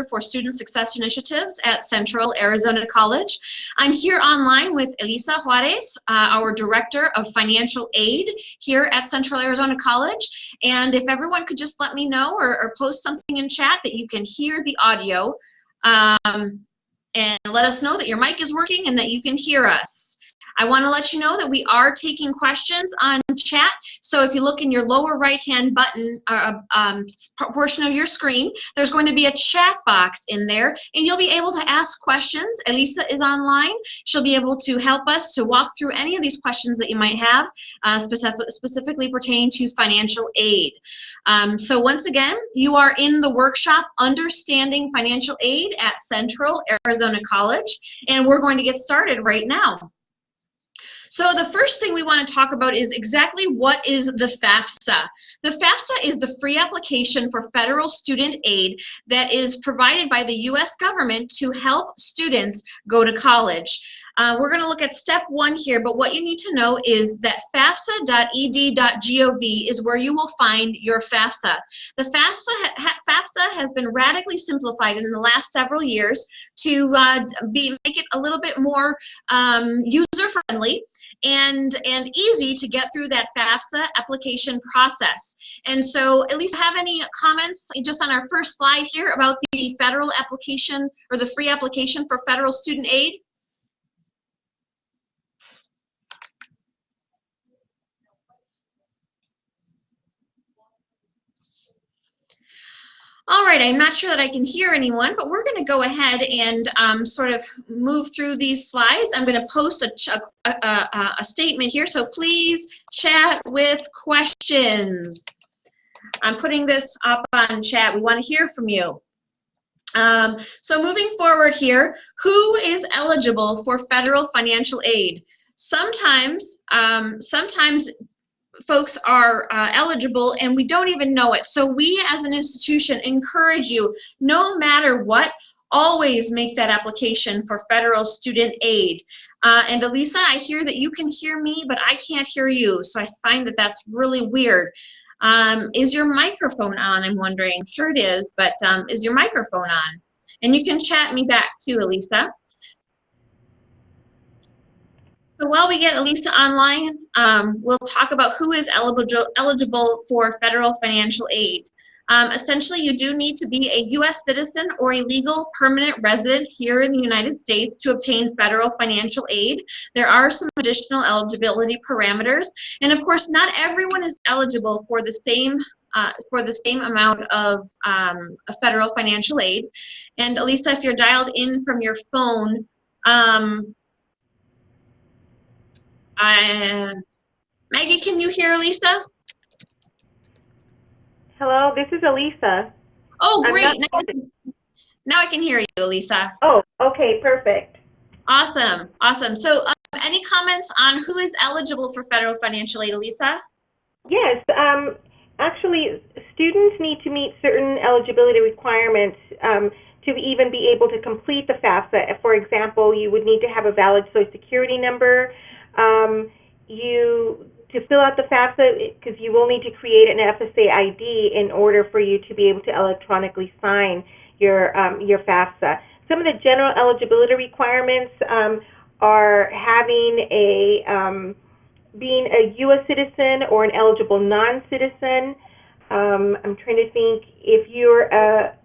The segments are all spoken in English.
for Student Success Initiatives at Central Arizona College. I'm here online with Elisa Juarez, our Director of Financial Aid here at Central Arizona College. And if everyone could just let me know or post something in chat that you can hear the audio, and let us know that your mic is working and that you can hear us. I want to let you know that we are taking questions on chat. So if you look in your lower right-hand button portion of your screen, there's going to be a chat box in there, and you'll be able to ask questions. Elisa is online. She'll be able to help us to walk through any of these questions that you might have, specifically pertaining to financial aid. So once again, you are in the workshop Understanding Financial Aid at Central Arizona College, and we're going to get started right now. So the first thing we want to talk about is exactly what is the FAFSA. The FAFSA is the free application for federal student aid that is provided by the U.S. government to help students go to college. We're going to look at step one here, but what you need to know is that FAFSA.ed.gov is where you will find your FAFSA. The FAFSA has been radically simplified in the last several years to make it a little bit more user-friendly and easy to get through that FAFSA application process. And so, Elisa, have any comments just on our first slide here about the federal application or the free application for federal student aid? All right, I'm not sure that I can hear anyone, but we're going to go ahead and sort of move through these slides. I'm going to post a statement here, so please chat with questions. I'm putting this up on chat. We want to hear from you. So moving forward here, who is eligible for federal financial aid? Sometimes folks are eligible and we don't even know it. So we as an institution encourage you, no matter what, always make that application for federal student aid. And Elisa, I hear that you can hear me, but I can't hear you. So I find that that's really weird. Is your microphone on, I'm wondering? Sure it is, but is your microphone on? And you can chat me back too, Elisa. So while we get Elisa online, we'll talk about who is eligible for federal financial aid. Essentially, you do need to be a U.S. citizen or a legal permanent resident here in the United States to obtain federal financial aid. There are some additional eligibility parameters, and of course, not everyone is eligible for the same amount of federal financial aid. And Elisa, if you're dialed in from your phone, Maggie, can you hear Elisa? Hello, this is Elisa. Oh, great. Now I can hear you, Elisa. Oh, okay, perfect. Awesome, awesome. So any comments on who is eligible for federal financial aid, Elisa? Yes, actually, students need to meet certain eligibility requirements to even be able to complete the FAFSA. For example, you would need to have a valid Social Security number. To fill out the FAFSA, because you will need to create an FSA ID in order for you to be able to electronically sign your FAFSA. Some of the general eligibility requirements are having being a U.S. citizen or an eligible non-citizen. I'm trying to think, if you're a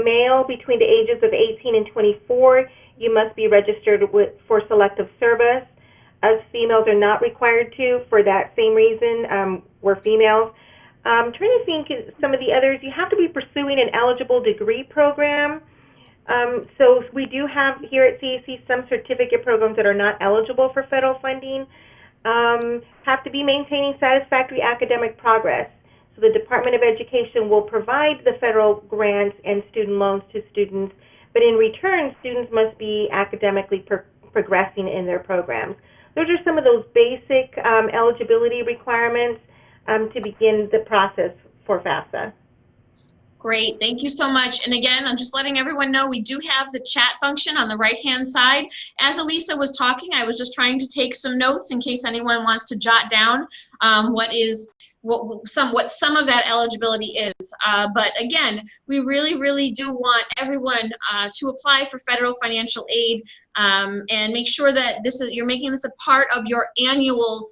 male between the ages of 18 and 24, you must be registered for selective service. Us females are not required to, for that same reason. We're females. I'm trying to think some of the others. You have to be pursuing an eligible degree program. So we do have here at CAC some certificate programs that are not eligible for federal funding. Have to be maintaining satisfactory academic progress. So the Department of Education will provide the federal grants and student loans to students, but in return, students must be academically progressing in their programs. Those are some of those basic eligibility requirements to begin the process for FAFSA. Great, thank you so much. And again, I'm just letting everyone know we do have the chat function on the right-hand side. As Elisa was talking, I was just trying to take some notes in case anyone wants to jot down what is what some of that eligibility is. But again, we really do want everyone to apply for federal financial aid, and make sure that you're making this a part of your annual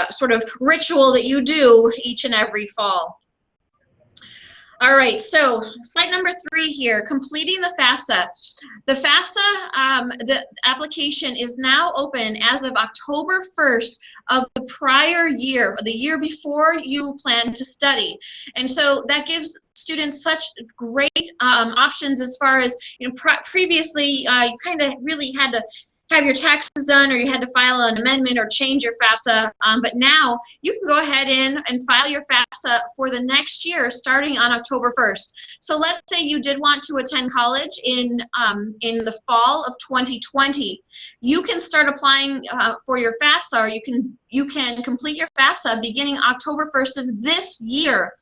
sort of ritual that you do each and every fall. All right, so slide number 3 here, completing the FAFSA. The FAFSA, the application is now open as of October 1st of the prior year, the year before you plan to study. And so that gives students such great options as far as, previously you kind of really had to have your taxes done, or you had to file an amendment or change your FAFSA, but now you can go ahead and file your FAFSA for the next year starting on October 1st. So let's say you did want to attend college in the fall of 2020. You can start applying for your FAFSA, or you can complete your FAFSA beginning October 1st of this year.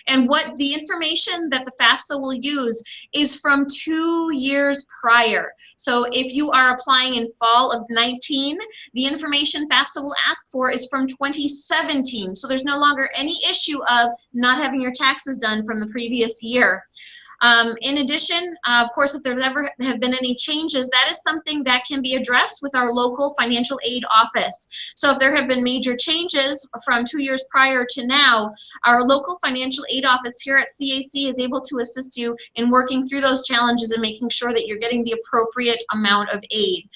And what the information that the FAFSA will use is from 2 years prior. So if you are applying in fall of 19, the information FAFSA will ask for is from 2017. So there's no longer any issue of not having your taxes done from the previous year. In addition, of course, if there's ever have been any changes, that is something that can be addressed with our local financial aid office. So if there have been major changes from 2 years prior to now, our local financial aid office here at CAC is able to assist you in working through those challenges and making sure that you're getting the appropriate amount of aid.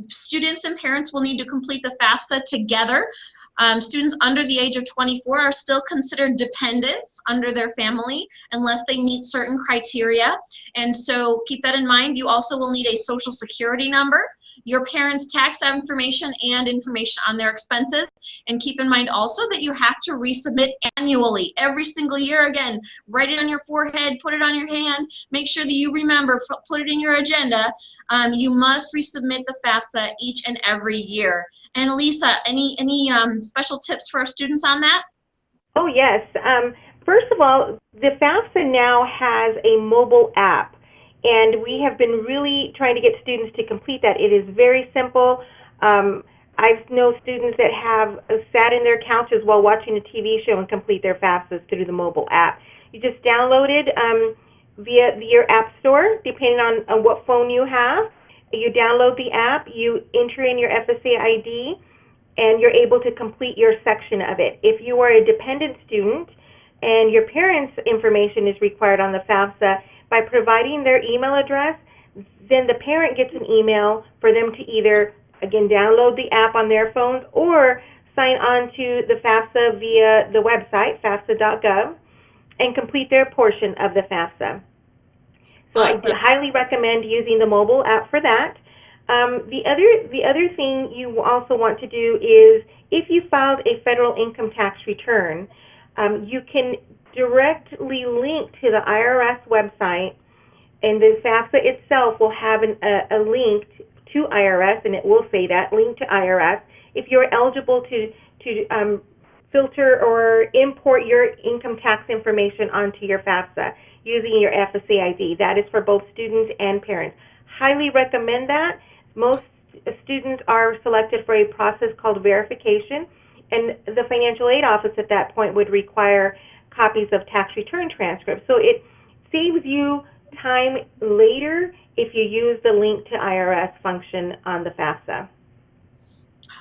Students and parents will need to complete the FAFSA together. Students under the age of 24 are still considered dependents under their family unless they meet certain criteria. And so keep that in mind. You also will need a social security number, your parents' tax information, and information on their expenses. And keep in mind also that you have to resubmit annually, every single year. Again, write it on your forehead, put it on your hand, make sure that you remember, put it in your agenda. You must resubmit the FAFSA each and every year. And Lisa, any special tips for our students on that? Oh, yes. First of all, the FAFSA now has a mobile app, and we have been really trying to get students to complete that. It is very simple. I know students that have sat in their couches while watching a TV show and complete their FAFSAs through the mobile app. You just download it via your app store, depending on what phone you have. You download the app, you enter in your FSA ID, and you're able to complete your section of it. If you are a dependent student and your parents' information is required on the FAFSA, by providing their email address, then the parent gets an email for them to either, again, download the app on their phones or sign on to the FAFSA via the website, FAFSA.gov, and complete their portion of the FAFSA. So Awesome. I highly recommend using the mobile app for that. The other thing you also want to do is, if you filed a federal income tax return, you can directly link to the IRS website, and the FAFSA itself will have a link to IRS, and it will say that, link to IRS, if you're eligible to filter or import your income tax information onto your FAFSA using your FSA ID. That is for both students and parents. Highly recommend that. Most students are selected for a process called verification, and the financial aid office at that point would require copies of tax return transcripts. So it saves you time later if you use the link to IRS function on the FAFSA.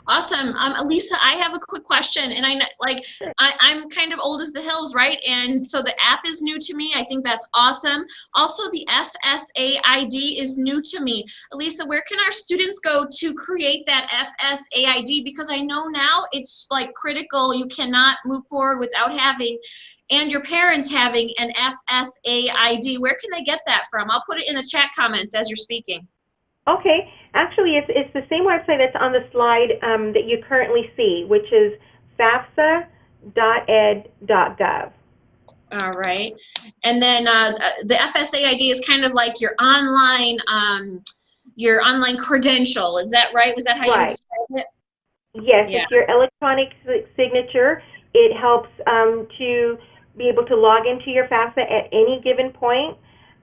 Awesome. Lisa, I have a quick question, and I'm kind of old as the hills, right? And so the app is new to me. I think that's awesome. Also, the FSA ID is new to me. Lisa, where can our students go to create that FSA ID? Because I know now it's like critical. You cannot move forward without having, and your parents having, an FSA ID. Where can they get that from? I'll put it in the chat comments as you're speaking. Okay, actually it's the same website that's on the slide that you currently see, which is fafsa.ed.gov. All right, and then the FSA ID is kind of like your online credential. Is that right? Was that how you described it? Yes, Yeah. it's your electronic signature. It helps to be able to log into your FAFSA at any given point.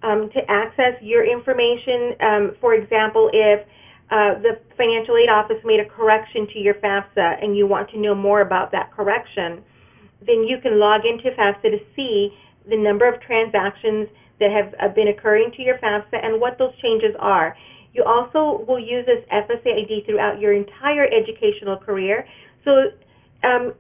To access your information. For example, if the financial aid office made a correction to your FAFSA and you want to know more about that correction, then you can log into FAFSA to see the number of transactions that have been occurring to your FAFSA and what those changes are. You also will use this FSA ID throughout your entire educational career. So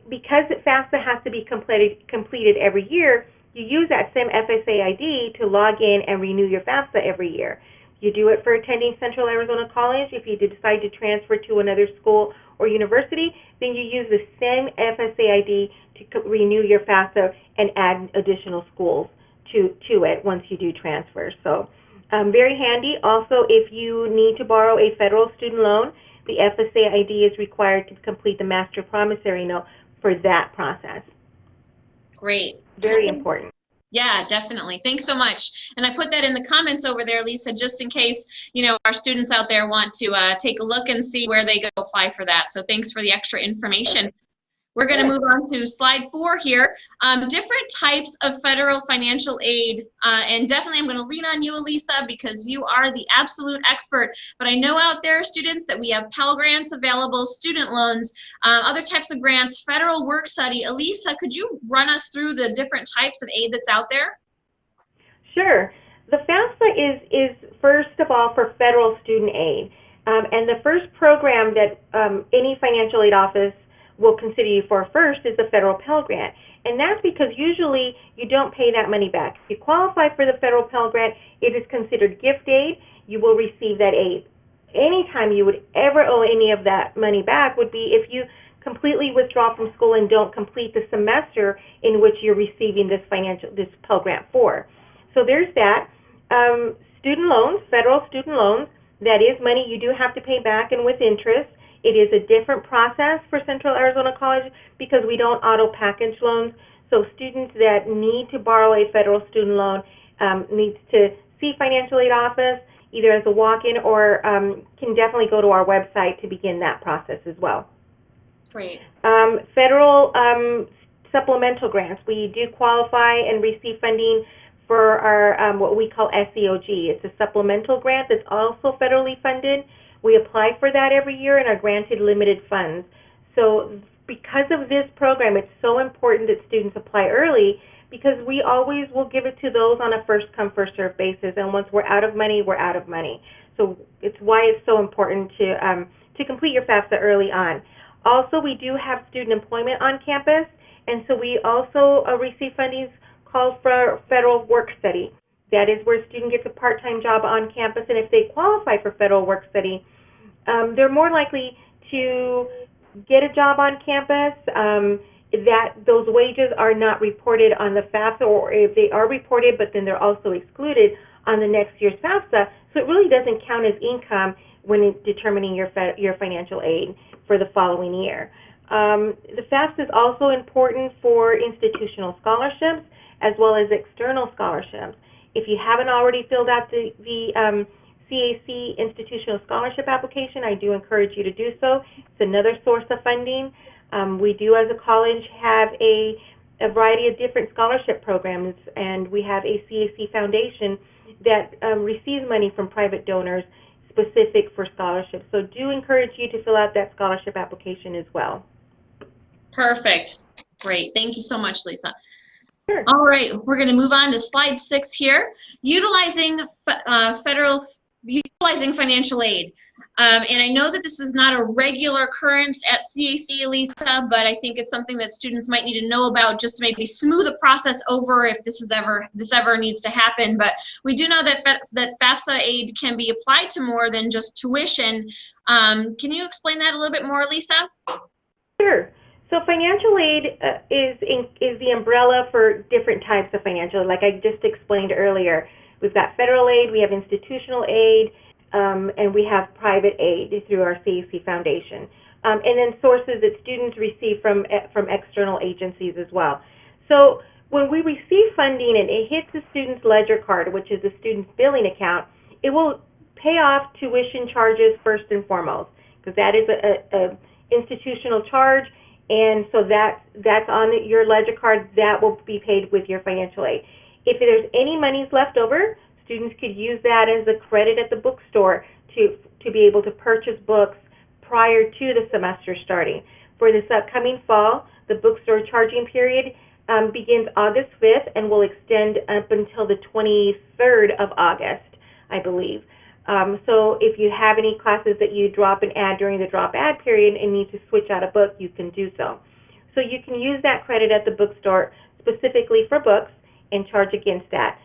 because FAFSA has to be completed every year, you use that same FSA ID to log in and renew your FAFSA every year. You do it for attending Central Arizona College. If you decide to transfer to another school or university, then you use the same FSA ID to renew your FAFSA and add additional schools to it once you do transfer. So very handy. Also, if you need to borrow a federal student loan, the FSA ID is required to complete the master promissory note for that process. Great. Very important. Yeah, definitely. Thanks so much. And I put that in the comments over there, Lisa, just in case, our students out there want to take a look and see where they go apply for that. So thanks for the extra information. We're going to move on to slide 4 here. Different types of federal financial aid, and definitely I'm going to lean on you, Elisa, because you are the absolute expert. But I know out there, students, that we have Pell Grants available, student loans, other types of grants, federal work study. Elisa, could you run us through the different types of aid that's out there? Sure. The FAFSA is first of all for federal student aid. And the first program that any financial aid office will consider you for first is the federal Pell Grant. And that's because usually you don't pay that money back. If you qualify for the federal Pell Grant, it is considered gift aid. You will receive that aid. Anytime you would ever owe any of that money back would be if you completely withdraw from school and don't complete the semester in which you're receiving this Pell Grant for. So there's that. Student loans, federal student loans, that is money you do have to pay back and with interest. It is a different process for Central Arizona College because we don't auto-package loans. So students that need to borrow a federal student loan needs to see financial aid office either as a walk-in or can definitely go to our website to begin that process as well. Great. Federal supplemental grants. We do qualify and receive funding for our what we call SEOG. It's a supplemental grant that's also federally funded. We apply for that every year and are granted limited funds. So because of this program, it's so important that students apply early because we always will give it to those on a first-come, first-served basis. And once we're out of money, we're out of money. So it's why it's so important to complete your FAFSA early on. Also, we do have student employment on campus, and so we also receive funding called for federal work study. That is where a student gets a part-time job on campus, and if they qualify for federal work study, they're more likely to get a job on campus, that those wages are not reported on the FAFSA, or if they are reported, but then they're also excluded on the next year's FAFSA, so it really doesn't count as income when determining your financial aid for the following year. The FAFSA is also important for institutional scholarships as well as external scholarships. If you haven't already filled out the CAC institutional scholarship application, I do encourage you to do so. It's another source of funding. We do, as a college, have a variety of different scholarship programs, and we have a CAC foundation that receives money from private donors specific for scholarships. So do encourage you to fill out that scholarship application as well. Perfect. Great. Thank you so much, Lisa. Sure. All right, we're going to move on to slide 6 here. Utilizing financial aid. And I know that this is not a regular occurrence at CAC, Lisa, but I think it's something that students might need to know about just to maybe smooth the process over if this ever needs to happen. But we do know that FAFSA aid can be applied to more than just tuition. Can you explain that a little bit more, Lisa? Sure. So financial aid is the umbrella for different types of financial aid. Like I just explained earlier, we've got federal aid, we have institutional aid, and we have private aid through our CAC Foundation. And then sources that students receive from external agencies as well. So when we receive funding and it hits the student's ledger card, which is the student's billing account, it will pay off tuition charges first and foremost, because that is a institutional charge. And so that's on your ledger card. That will be paid with your financial aid. If there's any monies left over, students could use that as a credit at the bookstore to be able to purchase books prior to the semester starting. For this upcoming fall, the bookstore charging period begins August 5th and will extend up until the 23rd of August, I believe. So if you have any classes that you drop and add during the drop add period and need to switch out a book, you can do so. So you can use that credit at the bookstore specifically for books and charge against that.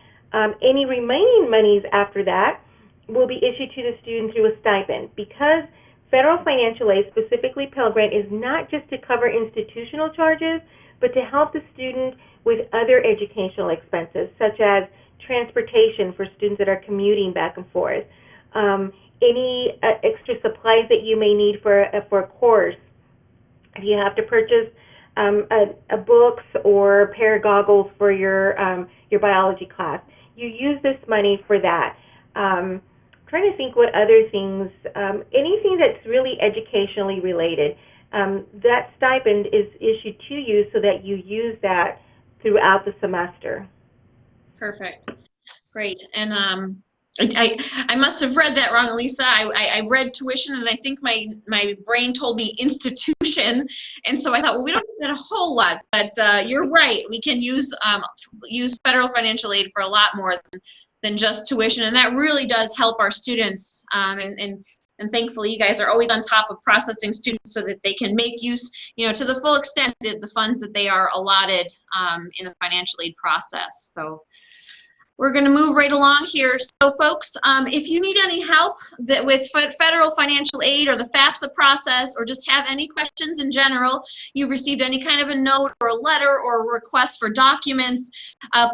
Any remaining monies after that will be issued to the student through a stipend. Because federal financial aid, specifically Pell Grant, is not just to cover institutional charges, but to help the student with other educational expenses, such as transportation for students that are commuting back and forth, any extra supplies that you may need for a course. If you have to purchase a books or a pair of goggles for your biology class, you use this money for that. Trying to think what other things, anything that's really educationally related. That stipend is issued to you so that you use that throughout the semester. Perfect. Great. And I must have read that wrong, Elisa. I read tuition, and I think my brain told me institution, and so I thought, well, we don't need that a whole lot. But you're right. We can use federal financial aid for a lot more than just tuition, and that really does help our students. And thankfully, you guys are always on top of processing students so that they can make use, to the full extent the funds that they are allotted in the financial aid process. So we're going to move right along here. So folks, if you need any help with federal financial aid or the FAFSA process, or just have any questions in general, you received any kind of a note or a letter or a request for documents,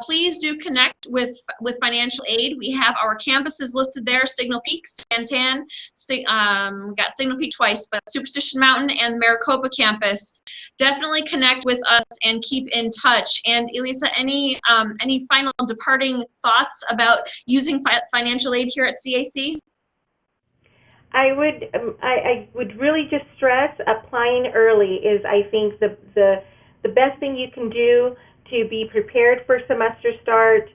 please do connect with financial aid. We have our campuses listed there: Signal Peak, Santan, we got Signal Peak twice, but Superstition Mountain and Maricopa campus. Definitely connect with us and keep in touch. And Elisa, any final departing thoughts about using financial aid here at CAC? I would really just stress applying early is, I think, the best thing you can do to be prepared for semester start.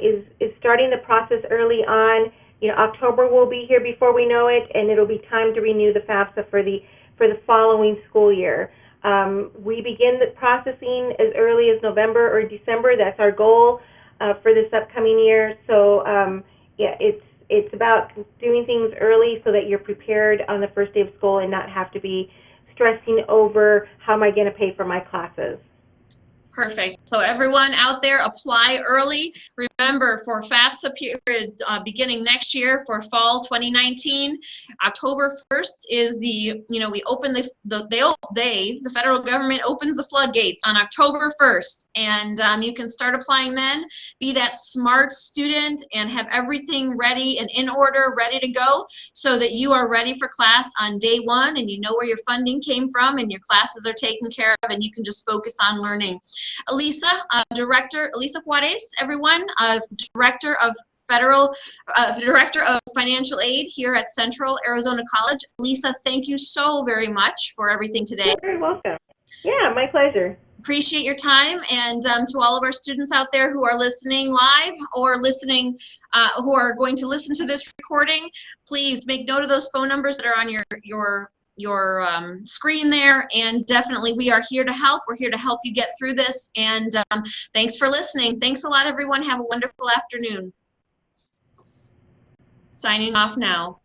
Is starting the process early on. October will be here before we know it, and it'll be time to renew the FAFSA for the following school year. We begin the processing as early as November or December. That's our goal for this upcoming year. So yeah, it's about doing things early so that you're prepared on the first day of school and not have to be stressing over how am I going to pay for my classes. Perfect. So everyone out there, apply early. Remember, for FAFSA periods beginning next year for fall 2019, October 1st is we open the federal government opens the floodgates on October 1st, and you can start applying then. Be that smart student and have everything ready and in order, ready to go, so that you are ready for class on day one, and you know where your funding came from and your classes are taken care of, and you can just focus on learning. Elisa, Elisa Juarez, everyone, Director of Financial Aid here at Central Arizona College. Elisa, thank you so very much for everything today. You're very welcome. Yeah, my pleasure. Appreciate your time, and to all of our students out there who are listening live or listening, who are going to listen to this recording, please make note of those phone numbers that are on your screen there, and definitely we are here to help. We're here to help you get through this, and thanks for listening. Thanks a lot, everyone. Have a wonderful afternoon. Signing off now.